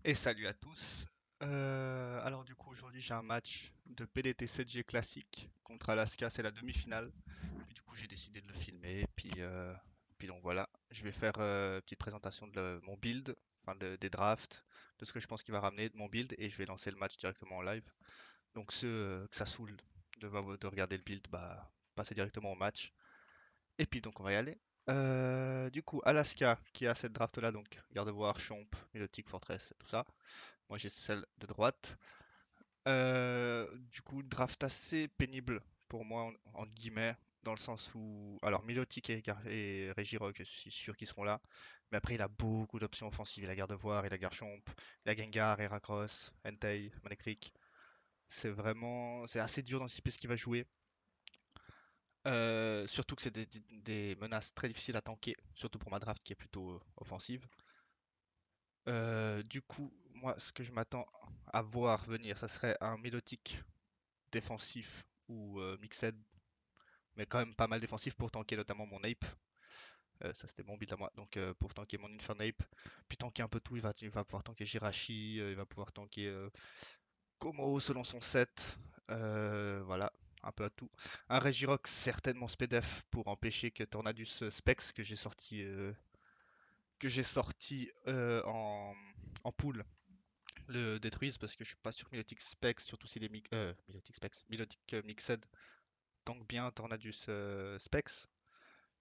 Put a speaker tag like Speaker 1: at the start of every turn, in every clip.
Speaker 1: Et salut à tous. Alors du coup aujourd'hui j'ai un match de PDT 7G classique contre Alaska, c'est la demi-finale. Puis du coup j'ai décidé de le filmer. Puis donc voilà, je vais faire une petite présentation de mon build, enfin des drafts, de ce que je pense qu'il va ramener de mon build et je vais lancer le match directement en live. Donc ceux que ça saoule de regarder le build, bah passez directement au match. Et puis donc on va y aller. Du coup Alaska qui a cette draft là, donc Gardevoir, Chomp, Milotic, Fortress, tout ça. Moi j'ai celle de droite. Du coup, draft assez pénible pour moi, entre guillemets, dans le sens où. Alors, Milotic et Regirock, je suis sûr qu'ils seront là. Mais après, il a beaucoup d'options offensives. Il a Gardevoir, il a Garchomp, il a Gengar, Heracross, Entei, Manectric. C'est vraiment. C'est assez dur d'anticiper ce qu'il va jouer. Surtout que c'est des menaces très difficiles à tanker, surtout pour ma draft qui est plutôt offensive. Du coup, moi, ce que je m'attends à voir venir, ça serait un Milotic défensif ou mixed, mais quand même pas mal défensif pour tanker notamment mon ape. Ça c'était mon build à moi, donc pour tanker mon Infernape, puis tanker un peu tout, il va pouvoir tanker Jirachi, il va pouvoir tanker Como selon son set, voilà, un peu à tout. Un Regirock certainement Spedef pour empêcher que Tornadus Specs que j'ai sorti en pool le détruise parce que je suis pas sûr que Milotic Specs, surtout s'il est Milotic Specs, Milotic Mixed tank bien Tornadus Specs.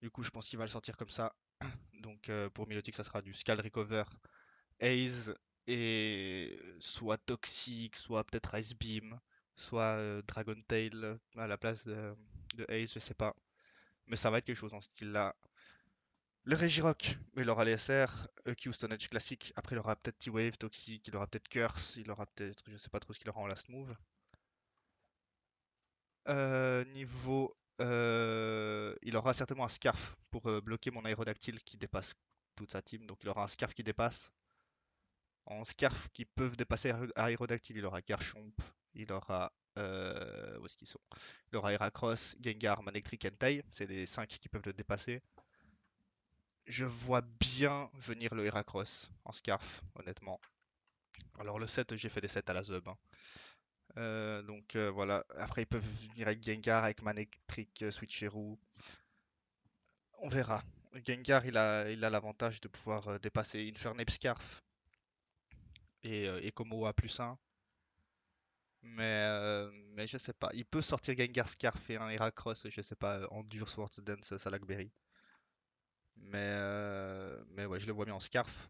Speaker 1: Du coup, je pense qu'il va le sortir comme ça. Donc, pour Milotic, ça sera du Scald Recover, Haze, et soit Toxic, soit peut-être Ice Beam, soit Dragon Tail à la place de Haze, je sais pas. Mais ça va être quelque chose en ce style-là. Le Regirock, il aura les SR, EQ Stone Edge classique. Après, il aura peut-être T-Wave, Toxic, il aura peut-être Curse, il aura peut-être, je sais pas trop ce qu'il aura en last move. Il aura certainement un Scarf pour bloquer mon Aérodactyle qui dépasse toute sa team. Donc il aura un Scarf qui dépasse. En Scarf qui peuvent dépasser Aérodactyle, il aura Garchomp, il aura. Où est-ce qu'ils sont? Il aura Heracross, Gengar, Manectric, Entei. C'est les 5 qui peuvent le dépasser. Je vois bien venir le Heracross en Scarf, honnêtement. Alors le set, j'ai fait des sets à la Zub, hein. Donc voilà. Après, ils peuvent venir avec Gengar, avec Manectric, Switcheroo. On verra. Gengar, il a l'avantage de pouvoir dépasser Infernape Scarf et Como A plus 1. Mais je sais pas. Il peut sortir Gengar Scarf et un Heracross, je sais pas, Endure, Swords Dance, Salakberry. Mais ouais, je le vois bien en Scarf.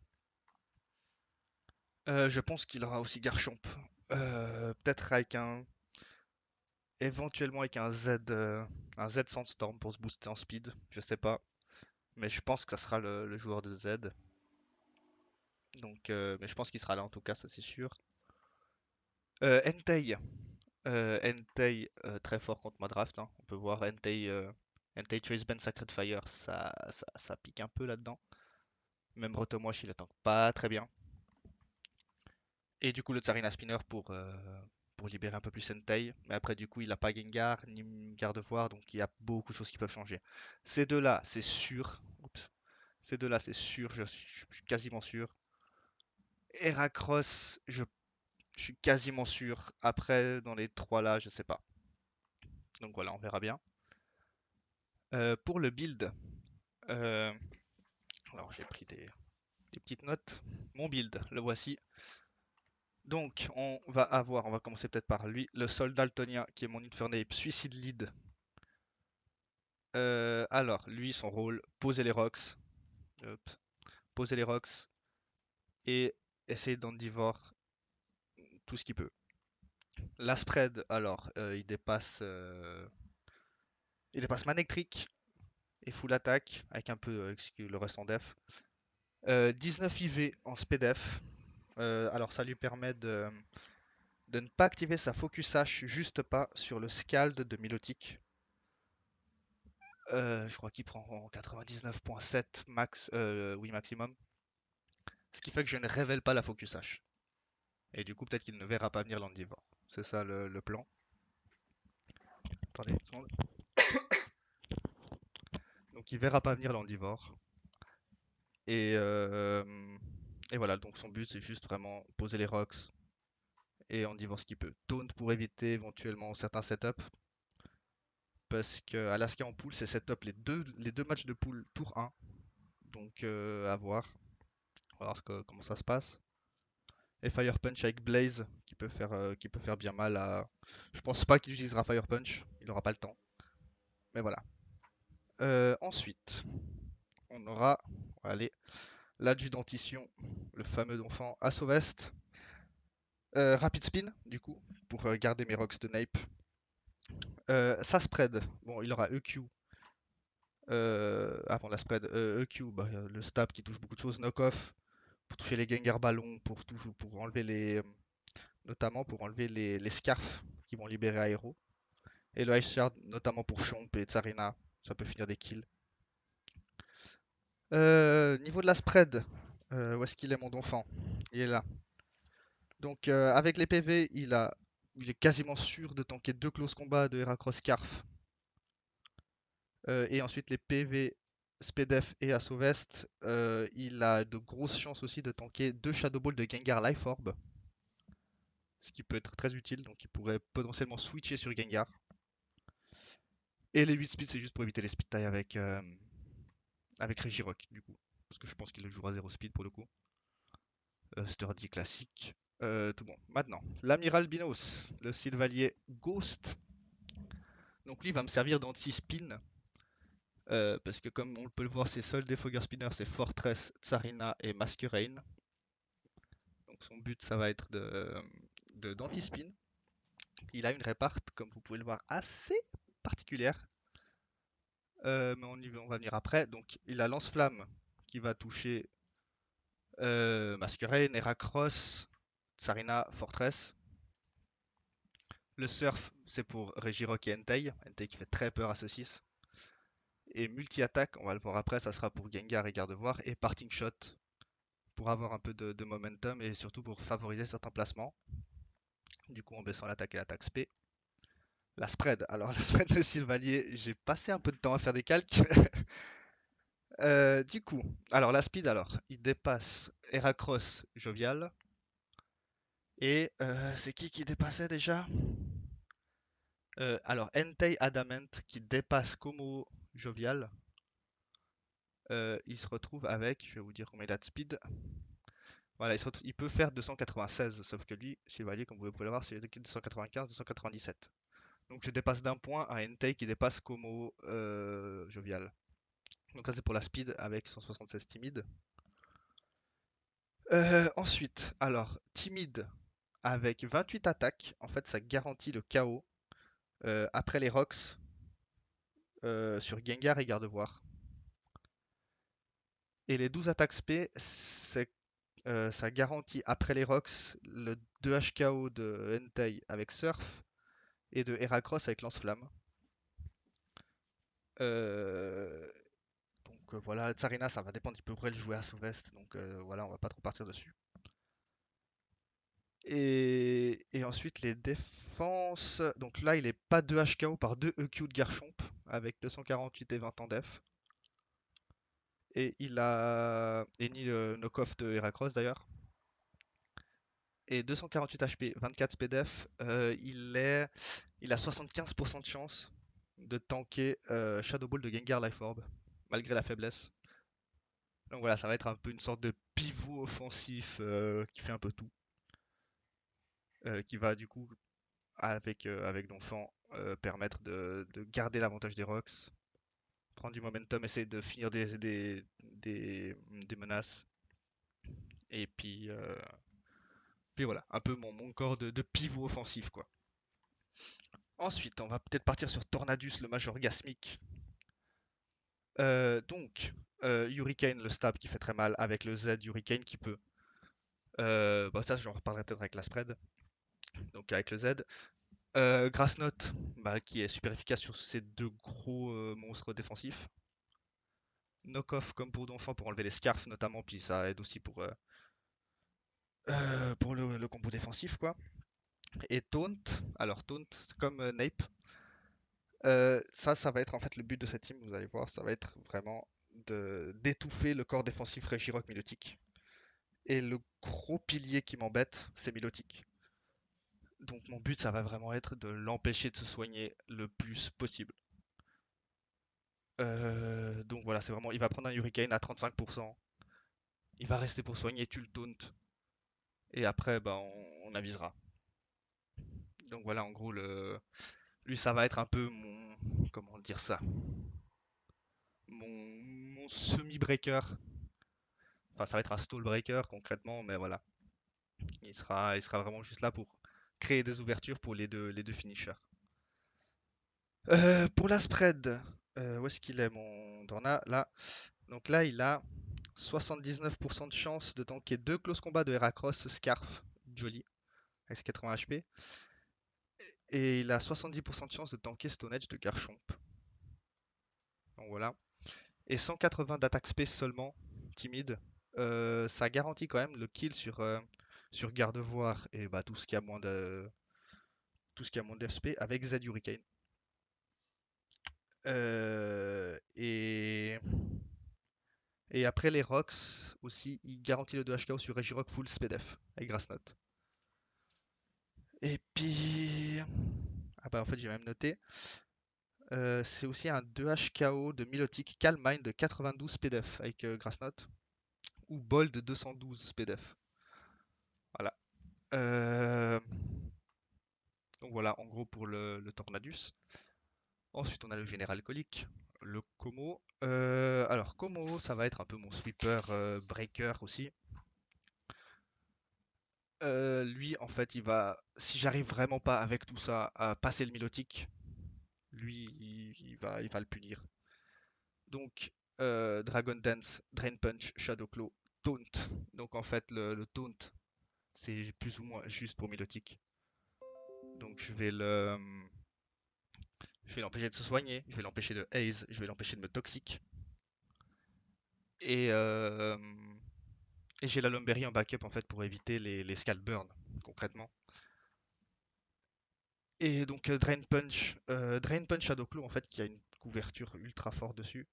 Speaker 1: Je pense qu'il aura aussi Garchomp. Peut-être éventuellement avec un Z Sandstorm pour se booster en speed, je sais pas. Mais je pense que ça sera le joueur de Z. Donc, mais je pense qu'il sera là en tout cas, ça c'est sûr. Entei. Entei, très fort contre ma draft, hein. On peut voir Entei Choice Band Sacred Fire, ça pique un peu là-dedans. Même Rotomoche, il attaque pas très bien. Et du coup, le Tsarina Spinner pour libérer un peu plus Entei. Mais après, du coup, il a pas Gengar ni Gardevoir, donc il y a beaucoup de choses qui peuvent changer. Ces deux-là, c'est sûr. Oups. Ces deux-là, c'est sûr, je suis quasiment sûr. Heracross, je suis quasiment sûr. Après, dans les trois là, je sais pas. Donc voilà, on verra bien. Pour le build, euh, alors j'ai pris des petites notes. Mon build, le voici. Donc on va commencer peut-être par lui, le soldat daltonien qui est mon Infernape Suicide Lead. Alors, lui, son rôle, poser les rocks. Hop. Poser les rocks et essayer d'endivore tout ce qu'il peut. La spread, alors, il dépasse Manectric et full attack avec un peu le reste en def. 19 IV en spdef. Alors ça lui permet de ne pas activer sa Focus Sash juste pas sur le Scald de Milotic. Je crois qu'il prend en 99.7 max, oui maximum. Ce qui fait que je ne révèle pas la Focus Sash. Et du coup peut-être qu'il ne verra pas venir l'Endivore. C'est ça le plan. Attendez une seconde. Donc il verra pas venir l'Endivore. Et Et voilà, donc son but c'est juste vraiment poser les rocks et en y voir ce qu'il peut. Taunt pour éviter éventuellement certains setups. Parce que Alaska en pool, c'est setup les deux matchs de pool tour 1. Donc à voir. On va voir comment ça se passe. Et Fire Punch avec Blaze qui peut faire bien mal à. Je pense pas qu'il utilisera Fire Punch, il aura pas le temps. Mais voilà. Ensuite, on aura. Allez, l'adjudantition, le fameux d'enfant Assauvest. Rapid Spin, du coup, pour garder mes rocks de Nape. Ça spread. Bon, il aura EQ. Avant la spread, EQ, bah, le stab qui touche beaucoup de choses. Knock-off pour toucher les Gengar ballons, pour enlever notamment pour enlever les scarfs qui vont libérer Aero. Et le Ice Shard, notamment pour Chomp et Tsarina, ça peut finir des kills. Niveau de la spread, où est-ce qu'il est mon enfant? Il est là. Donc avec les PV, il est quasiment sûr de tanker deux close combat de Heracross Scarf. Et ensuite les PV Spedef et Assauvest, il a de grosses chances aussi de tanker deux Shadow Ball de Gengar Life Orb. Ce qui peut être très utile, donc il pourrait potentiellement switcher sur Gengar. Et les 8 speed, c'est juste pour éviter les speed tie avec Regirock, du coup. Parce que je pense qu'il le jouera 0 speed pour le coup. Sturdy classique. Tout bon. Maintenant, l'Amiral Binos, le Sylvalier Ghost. Donc lui va me servir d'anti-spin. Parce que comme on peut le voir, ses seuls défogger spinners, c'est Fortress, Tsarina et Masquerain. Donc son but, ça va être d'anti-spin. Il a une répart, comme vous pouvez le voir, assez particulière. Mais on va venir après. Donc il a Lance-Flamme qui va toucher Masquerain, Heracross, Tsarina, Fortress. Le Surf, c'est pour Regirock et Entei. Entei qui fait très peur à ce 6. Et multi-attaque, on va le voir après, ça sera pour Gengar et Gardevoir. Et Parting Shot pour avoir un peu de momentum et surtout pour favoriser certains placements. Du coup, en baissant l'attaque et l'attaque SP. La spread. Alors, la spread de Sylvalier, j'ai passé un peu de temps à faire des calques. Du coup, alors la speed, alors, il dépasse Heracross Jovial. Et c'est qui dépassait déjà? Alors, Entei Adamant qui dépasse Como Jovial. Il se retrouve avec, je vais vous dire combien il a de speed. Voilà, il peut faire 296, sauf que lui, Sylvalier, comme vous pouvez le voir, c'est 295, 297. Donc je dépasse d'un point à Entei qui dépasse Como Jovial. Donc ça c'est pour la speed avec 176 timide. Ensuite, alors, timide avec 28 attaques, en fait ça garantit le KO après les rocks sur Gengar et Gardevoir. Et les 12 attaques SP, ça garantit après les rocks le 2 HKO de Entei avec Surf et de Heracross avec Lance-Flamme. Euh, donc voilà, Tsarina ça va dépendre, il pourrait le jouer à Sauvest, donc voilà, on va pas trop partir dessus. Et ensuite les défenses, donc là il est pas 2 HKO par 2 EQ de Garchomp avec 248 et 20 en def. Et il a. Et ni le knock-off de Heracross d'ailleurs. Et 248 HP, 24 SPDF, il a 75% de chance de tanker Shadow Ball de Gengar Life Orb, malgré la faiblesse. Donc voilà, ça va être un peu une sorte de pivot offensif qui fait un peu tout. Qui va du coup, avec Donphan, permettre de garder l'avantage des rocks, prendre du momentum, essayer de finir des menaces. Et puis voilà, un peu mon corps de pivot offensif quoi. Ensuite, on va peut-être partir sur Tornadus, le mage orgasmique. Donc, Hurricane, le stab qui fait très mal, avec le Z Hurricane qui peut. Bah ça, j'en reparlerai peut-être avec la spread. Donc, avec le Z. Grass Knot, bah, qui est super efficace sur ces deux gros monstres défensifs. Knock-off comme pour Donphan pour enlever les scarfs notamment, puis ça aide aussi pour le combo défensif quoi. Et Taunt, alors Taunt, c'est comme Nape. Ça va être en fait le but de cette team, vous allez voir, ça va être vraiment d'étouffer le corps défensif Regirock Milotic. Et le gros pilier qui m'embête, c'est Milotic. Donc mon but, ça va vraiment être de l'empêcher de se soigner le plus possible. Donc voilà, c'est vraiment, il va prendre un Hurricane à 35%. Il va rester pour soigner, tu le tauntes. Et après, bah, on avisera. Donc voilà, en gros, lui, ça va être un peu mon, comment dire ça, mon semi-breaker. Enfin, ça va être un stall breaker concrètement, mais voilà. Il sera vraiment juste là pour créer des ouvertures pour les deux finishers. Pour la spread, où est-ce qu'il est mon Dorna? Là. Donc là, il a 79% de chance de tanker deux close combats de Heracross Scarf, joli, avec ses 80 HP. Et il a 70% de chance de tanker Stone Edge de Garchomp. Donc voilà. Et 180 d'attaque space seulement, timide. Ça garantit quand même le kill sur Gardevoir et bah, tout ce qui a moins d'FP avec Z Hurricane. Euh, et, et après les rocks aussi, il garantit le 2 HKO sur Regirock full SPDF avec Grass Knot. Et puis. Ah bah en fait j'ai même noté. C'est aussi un 2 HKO de Milotic Calm Mind de 92 SPDF avec Grass Knot. Ou Bold de 212 SPDF. Voilà. Euh, Donc voilà en gros pour le Tornadus. Ensuite on a le Général Colique. Le Como. Alors Como ça va être un peu mon sweeper breaker aussi. Lui, en fait, si j'arrive vraiment pas avec tout ça à passer le Milotic, lui, il va le punir. Donc, Dragon Dance, Drain Punch, Shadow Claw, Taunt. Donc, en fait, le Taunt, c'est plus ou moins juste pour Milotic. Donc, je vais l'empêcher de se soigner, je vais l'empêcher de haze, je vais l'empêcher de me toxique. Et, euh, et j'ai la Lumberry en backup, en fait, pour éviter les Scald Burn, concrètement. Et donc Drain Punch Shadow Claw en fait qui a une couverture ultra forte dessus.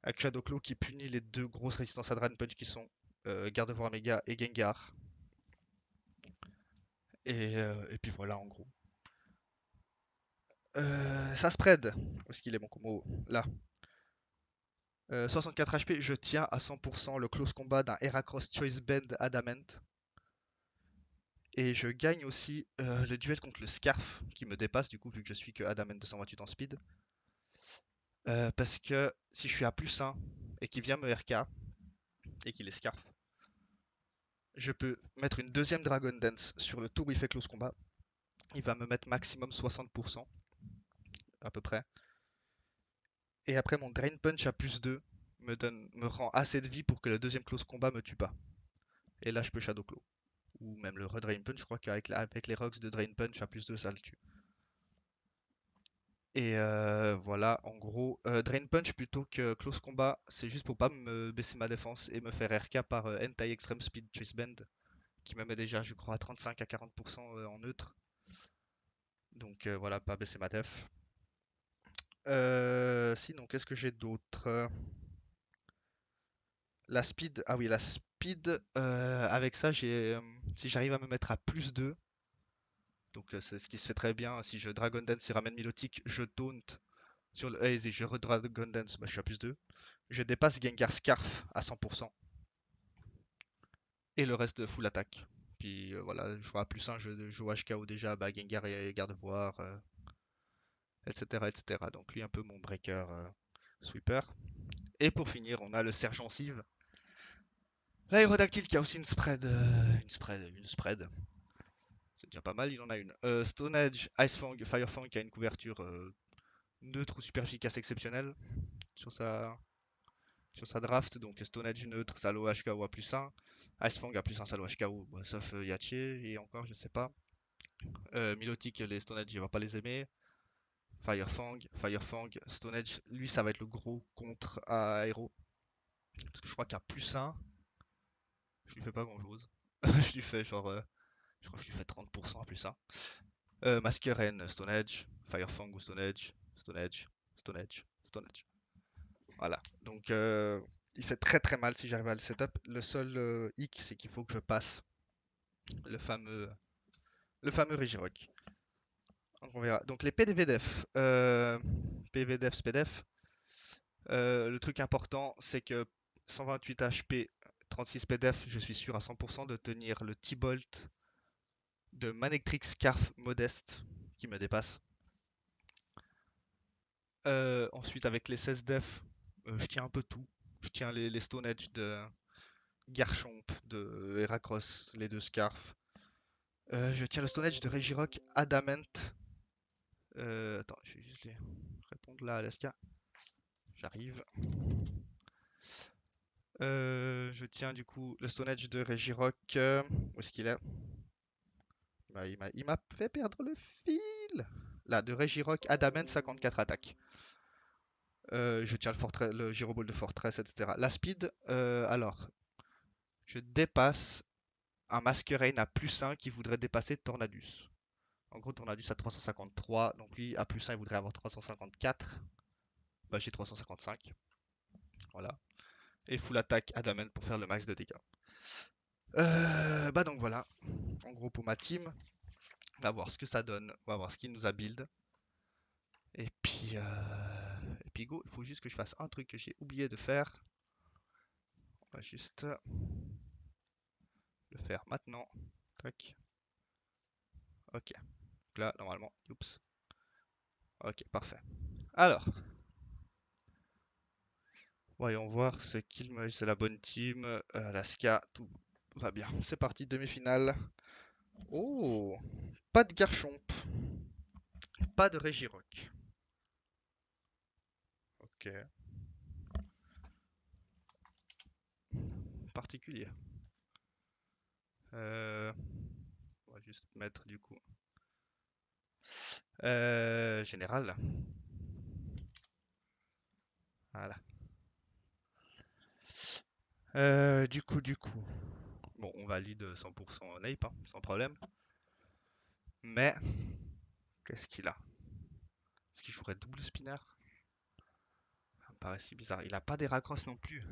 Speaker 1: Avec Shadow Claw qui punit les deux grosses résistances à Drain Punch qui sont Gardevoir Mega et Gengar. Et puis voilà en gros. Ça spread. Où est-ce qu'il est mon combo? Là. 64 HP, je tiens à 100% le close combat d'un Heracross Choice Band Adamant. Et je gagne aussi le duel contre le Scarf qui me dépasse du coup vu que je suis que Adamant 228 en speed. Parce que si je suis à plus 1 et qu'il vient me RK et qu'il est Scarf, je peux mettre une deuxième Dragon Dance sur le tour où il fait close combat. Il va me mettre maximum 60% à peu près. Et après mon Drain Punch à plus 2 me rend assez de vie pour que le deuxième close combat me tue pas. Et là je peux Shadow Claw. Ou même le Redrain Punch, je crois qu'avec les rocks de Drain Punch à plus 2 ça le tue. Et voilà, en gros, Drain Punch plutôt que Close Combat, c'est juste pour pas me baisser ma défense et me faire RK par Anti-Extreme Speed Chase Band, qui me met déjà, je crois, à 35 à 40% en neutre. Donc voilà, pas baisser ma def. Sinon, qu'est-ce que j'ai d'autre? La speed, ah oui, la speed, avec ça, si j'arrive à me mettre à plus 2, donc c'est ce qui se fait très bien, si je Dragon Dance et ramène Milotic, je taunt sur le haze et je Dragon Dance, bah, je suis à plus 2. Je dépasse Gengar Scarf à 100%. Et le reste full attaque. Puis voilà, je joue à plus 1, je joue HKO déjà, bah, Gengar et Gardevoir, etc., etc. Donc lui un peu mon breaker sweeper. Et pour finir, on a le Sergent Civ. L'aérodactyle qui a aussi une spread. C'est déjà pas mal, il en a une. Stone Edge, Ice Fang, Fire Fang qui a une couverture neutre ou super efficace exceptionnelle sur sa draft. Donc Stone Edge neutre, Salo HKO à plus 1. Ice Fang à plus 1 Salo HKO, bah, sauf Yache et encore je sais pas. Milotic, les Stone Edge, il va pas les aimer. Fire Fang, Stone Edge, lui ça va être le gros contre à Aero. Parce que je crois qu'à plus 1, je lui fais pas grand chose. Je lui fais genre, je crois que je lui fais 30% à plus 1. Masquerain, Stone Edge, Fire ou Stone Edge, Stone Edge, Stone Edge, Stone Edge. Voilà. Donc il fait très très mal si j'arrive à le setup. Le seul hic, c'est qu'il faut que je passe le fameux, le fameux Regirock. Donc on verra. Donc les PDVDF, PVDF, SPDF, le truc important, c'est que 128 HP, 36 PDF, je suis sûr à 100% de tenir le T-Bolt de Manectric Scarf Modeste qui me dépasse. Ensuite, avec les 16 def, je tiens un peu tout. Je tiens les Stone Edge de Garchomp, de Heracross, les deux Scarf. Je tiens le Stone Edge de Regirock Adamant. Attends, je vais juste les répondre là, Alaska. J'arrive. Je tiens du coup le Stone Edge de Regirock. Où est-ce qu'il est? Bah, il m'a fait perdre le fil. Là, de Regirock Adamant 54 attaques. Je tiens le Gyroball de Fortress, etc. La speed, alors, je dépasse un Masquerain à +1 qui voudrait dépasser Tornadus. En gros, Tornadus a 353, donc lui, à +1, il voudrait avoir 354. Bah, j'ai 355. Voilà. Et full attaque Adamant pour faire le max de dégâts. Bah donc voilà, en gros pour ma team, on va voir ce que ça donne, on va voir ce qu'il nous a build. Et puis go, il faut juste que je fasse un truc que j'ai oublié de faire. On va juste le faire maintenant. Tac. Ok. Donc là, normalement, oups. Ok, parfait. Alors, voyons voir ce qu'il me... C'est la bonne team. Alaska, tout va bien. C'est parti, demi-finale. Oh, pas de Garchomp. Pas de Regirock. Ok, particulier. On va juste mettre du coup. Général. Voilà. Du coup. Bon, on valide 100% Nape, hein, sans problème. Mais, qu'est-ce qu'il a? Est-ce qu'il jouerait double spinner? Ça me paraît si bizarre. Il a pas des racross non plus.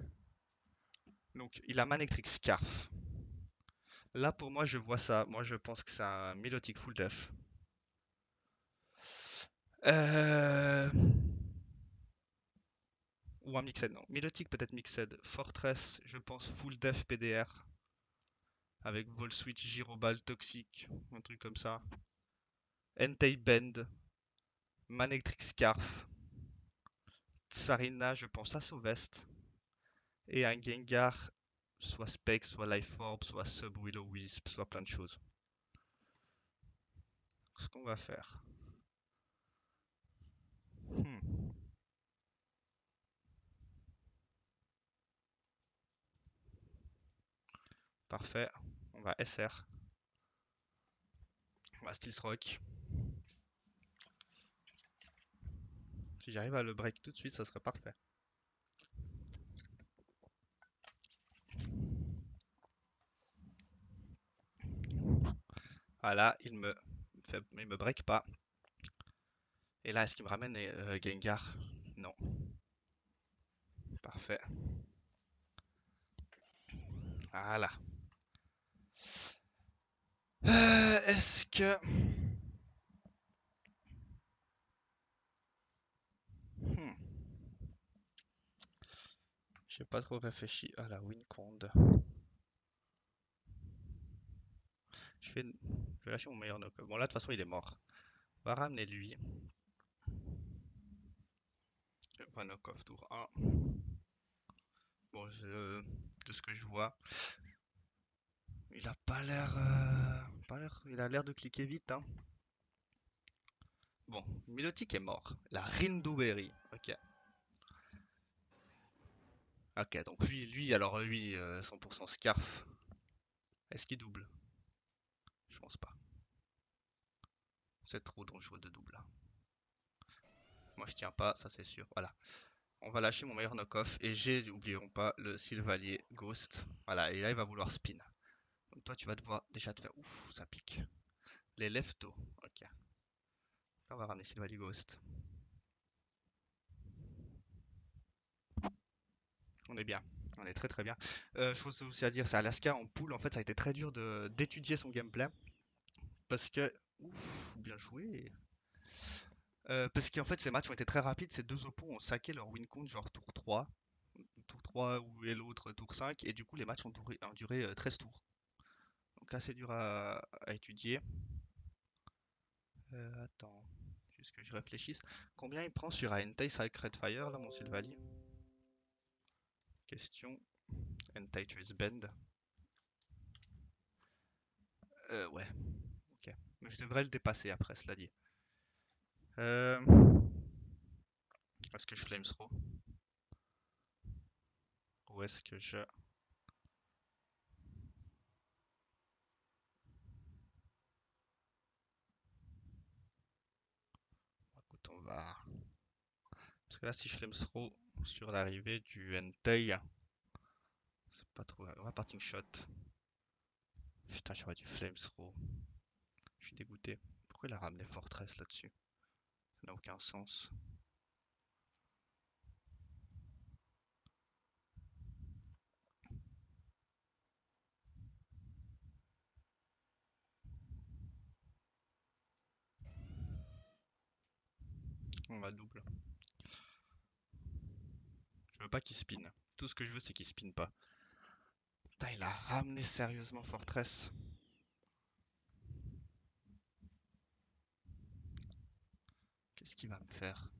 Speaker 1: Donc, il a Manectric Scarf. Là, pour moi, je vois ça. Moi, je pense que c'est un Milotic Full Def. Euh... Ou un Mixed, non. Milotic peut-être Mixed. Fortress, je pense Full Def PDR. Avec Vol Switch, Gyroball, Toxic, un truc comme ça. Entei Bend, Manectric Scarf, Tsarina, je pense à Sauvest. Et un Gengar, soit Spec, soit Life Orb, soit Sub Willow Wisp, soit plein de choses. Ce qu'on va faire. Hmm. Parfait. On va SR. On va Stealth Rock. Si j'arrive à le break tout de suite, ça serait parfait. Voilà, il me break pas. Et là, est-ce qu'il me ramène Gengar? Non. Parfait. Voilà. Est-ce que... Hmm. J'ai pas trop réfléchi à la Winconde. Je vais lâcher mon meilleur knock. Bon, là, de toute façon, il est mort. On va ramener lui. On va knock off tour 1. Bon, de ce que je vois, il a pas l'air. Il a l'air de cliquer vite, hein. Bon, Milotic est mort. La Rinduberry. Ok. Ok, donc alors lui, 100% Scarf. Est-ce qu'il double? Je pense pas. C'est trop dangereux de double. Moi, je tiens pas, ça c'est sûr. Voilà. On va lâcher mon meilleur knock-off et j'ai, oublions pas, le Sylvalier Ghost. Voilà, et là il va vouloir spin. Donc toi tu vas devoir déjà te faire... Ouf, ça pique. Les leftos, ok. Là, on va ramener Sylvalier Ghost. On est bien. On est très très bien. Chose aussi à dire, c'est Alaska en poule, en fait, ça a été très dur de d'étudier son gameplay parce que, ouf, bien joué. Parce qu'en fait, ces matchs ont été très rapides. Ces deux oppos ont saqué leur win count, genre tour 3 ou et l'autre tour 5, et du coup, les matchs ont duré 13 tours. Donc, assez dur à étudier. Attends, juste que je réfléchisse. Combien il prend sur Entei Sacred Fire, là, mon Sylvali? Question. Entei Choice Bend. Ouais, ok. Mais je devrais le dépasser après, cela dit. Euh, Est-ce que je Flames Throw? Ou est-ce que je... Écoute, on va... Parce que là, si je Flames Throw sur l'arrivée du Entei, c'est pas trop... On va parting shot. Putain, j'aurais dû Flames Throw. Je suis dégoûté. Pourquoi il a ramené Fortress là-dessus? Ça n'a aucun sens. On va double. Je veux pas qu'il spin. Tout ce que je veux, c'est qu'il spin pas. Putain, il a ramené sérieusement Fortress. Qu'est-ce qu'il va me faire?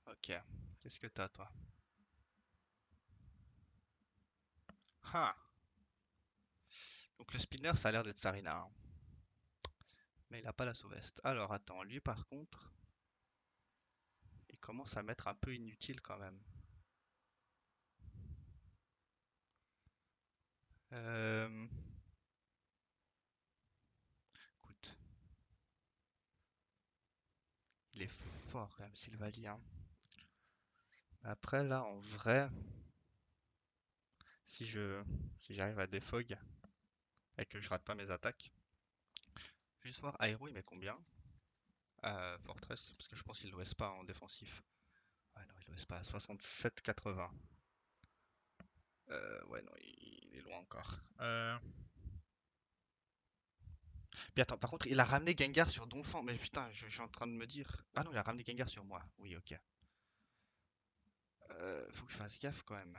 Speaker 1: Ok. Qu'est-ce que t'as, toi? Ah. Donc le spinner, ça a l'air d'être Sarina, hein. Mais il a pas la Sauveste. Alors, attends. Lui, par contre, il commence à m'être un peu inutile quand même. Euh... Écoute. Il est fort quand même, Sylvalie, hein. Après, là, en vrai, si je si j'arrive à défog et que je rate pas mes attaques, juste voir Aero, il met combien? Fortress, parce que je pense qu'il l'OS pas en défensif. Ouais, non, il l'OS pas à 67,80. Ouais, non, il est loin encore. Puis attends, par contre, il a ramené Gengar sur Donphan. Mais putain, je suis en train de me dire. Ah non, il a ramené Gengar sur moi. Oui, ok. Faut que je fasse gaffe quand même.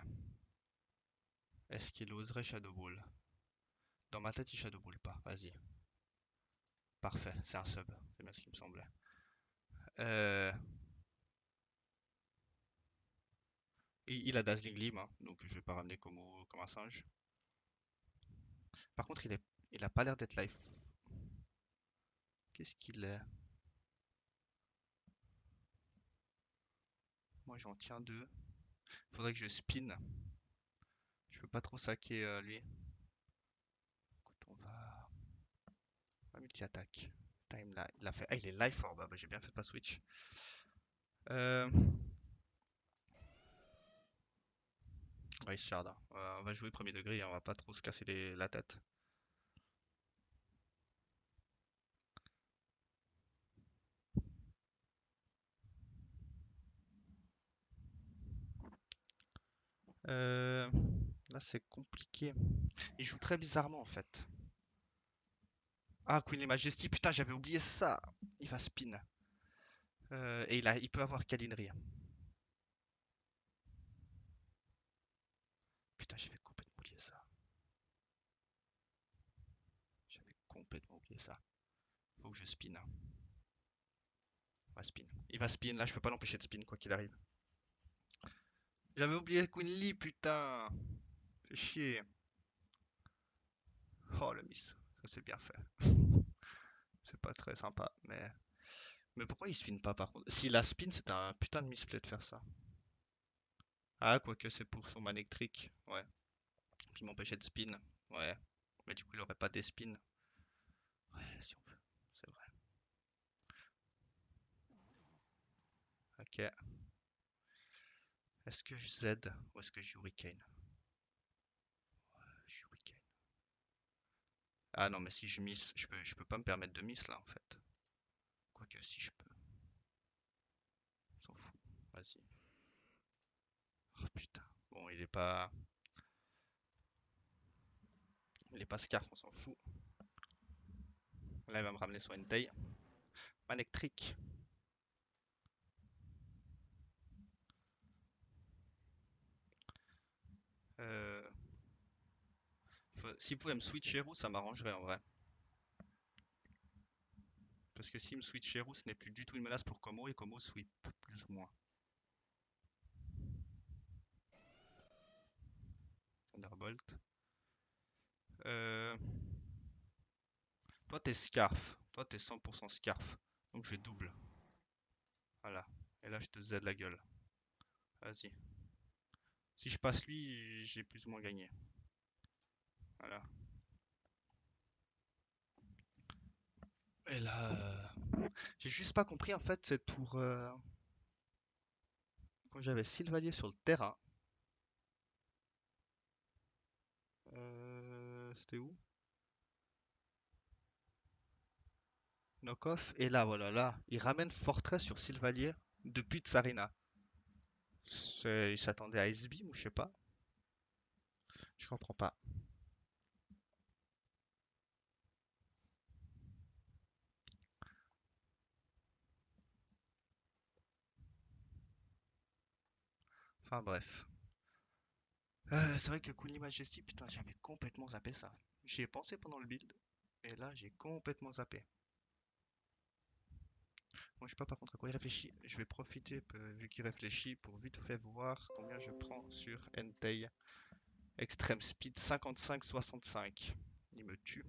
Speaker 1: Est-ce qu'il oserait Shadow Ball? Dans ma tête, il Shadow Ball pas. Vas-y. Parfait, c'est un sub. C'est bien ce qui me semblait. Euh, il a Dazzling Gleam, hein, donc je vais pas ramener comme un singe. Par contre, il a pas l'air d'être life. Qu'est-ce qu'il est? Moi, j'en tiens deux. Faudrait que je spin. Je peux pas trop saquer lui. Écoute, on va multi-attaque. Putain, il l'a fait. Ah, il est life orb. Ah, bah, j'ai bien fait de pas switch. Euh... Ice Shard, hein. On va jouer premier degré, hein, on va pas trop se casser la tête. Euh, Là, c'est compliqué. Il joue très bizarrement en fait. Ah, Queen et Majesty, putain, j'avais oublié ça. Il va spin. Et il peut avoir Kalinri. Putain, j'avais complètement oublié ça. J'avais complètement oublié ça. Faut que je spin. On va spin. Il va spin, là, je peux pas l'empêcher de spin quoi qu'il arrive. J'avais oublié Queen Lee, putain. Fais chier. Oh, le miss. Ça, c'est bien fait. C'est pas très sympa, mais... Mais pourquoi il spin pas par contre? S'il a spin, c'est un putain de misplay de faire ça. Ah, quoique c'est pour son électrique. Ouais. Puis m'empêcher de spin. Ouais. Mais du coup, il aurait pas des spins. Ouais, si on veut. C'est vrai. Ok. Est-ce que je Z ou est-ce que je Hurricane? Je Hurricane. Ah non, mais si je miss, je peux pas me permettre de miss là en fait. Quoique si je peux. Vas-y. Oh putain. Bon, il est pas. Il est pas scarf, on s'en fout. Là, il va me ramener sur une taille. Manectric. Euh... S'il pouvait me switch Hero, ça m'arrangerait en vrai. Parce que s'il me switch Hero, ce n'est plus du tout une menace pour Como et Como sweep, plus ou moins. Thunderbolt. Euh... Toi, t'es Scarf. Toi, t'es 100% Scarf. Donc, je vais double. Voilà. Et là, je te Z la gueule. Vas-y. Si je passe lui, j'ai plus ou moins gagné. Voilà. Et là, j'ai juste pas compris en fait cette tour. Quand j'avais Sylvalier sur le terrain. C'était où? Knock-off. Et là, voilà, là, il ramène Fortress sur Sylvalier depuis Tsarina. Il s'attendait à S-Beam ou je sais pas. Je comprends pas. Enfin bref. C'est vrai que Kuni Majesty, putain, j'avais complètement zappé ça. J'y ai pensé pendant le build. Et là, j'ai complètement zappé. Moi, je sais pas par contre à quoi il réfléchit. Je vais profiter, vu qu'il réfléchit, pour vite fait voir combien je prends sur Entei. Extreme Speed 55-65. Il me tue.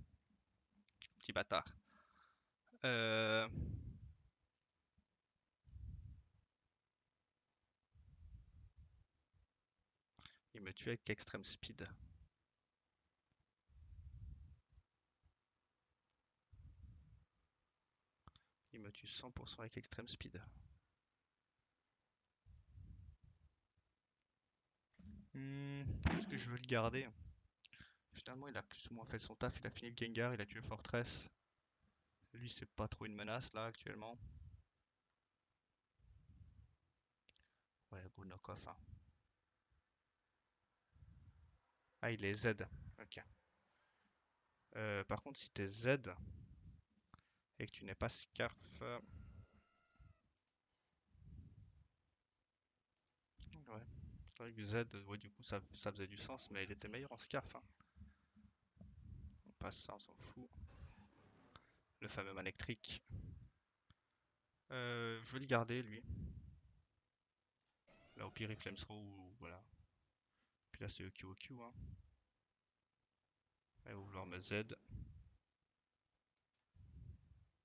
Speaker 1: Petit bâtard. Euh, Il me tue avec Extreme Speed. Il me tue 100% avec Extreme Speed. Est-ce que je veux le garder? Finalement, il a plus ou moins fait son taf. Il a fini le Gengar, il a tué Fortress. Lui, c'est pas trop une menace là actuellement. Ouais, go knock off. Hein. Ah, il est Z. Ok. Par contre, si t'es Z et que tu n'es pas Scarf. Ouais. C'est vrai que Z, ouais, du coup, ça faisait du sens, mais il était meilleur en Scarf. Hein. On passe ça, on s'en fout. Le fameux Manectric. Je veux le garder, lui. Là, au pire, il Flamethrow ou voilà. Puis là, c'est EQ. Hein. Elle va vouloir me Z.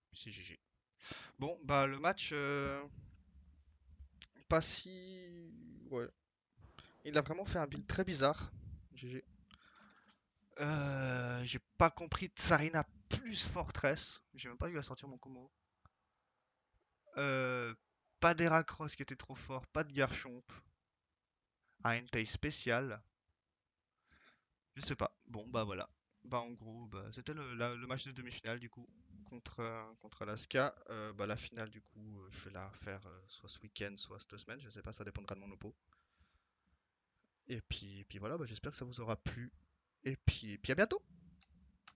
Speaker 1: Puis c'est GG. Bon, bah, le match, pas si. Ouais. Il a vraiment fait un build très bizarre. GG. J'ai pas compris Tsarina plus Fortress. J'ai même pas eu à sortir mon combo. Euh, Pas d'Heracross qui était trop fort, pas de Garchomp. Un Entei spécial. Je sais pas. Bon, bah voilà. Bah en gros, bah, c'était le match de demi-finale du coup contre Alaska. Bah la finale du coup, je vais la faire soit ce week-end, soit cette semaine. Je sais pas, ça dépendra de mon oppo. Et puis voilà, bah, j'espère que ça vous aura plu. Et puis à bientôt!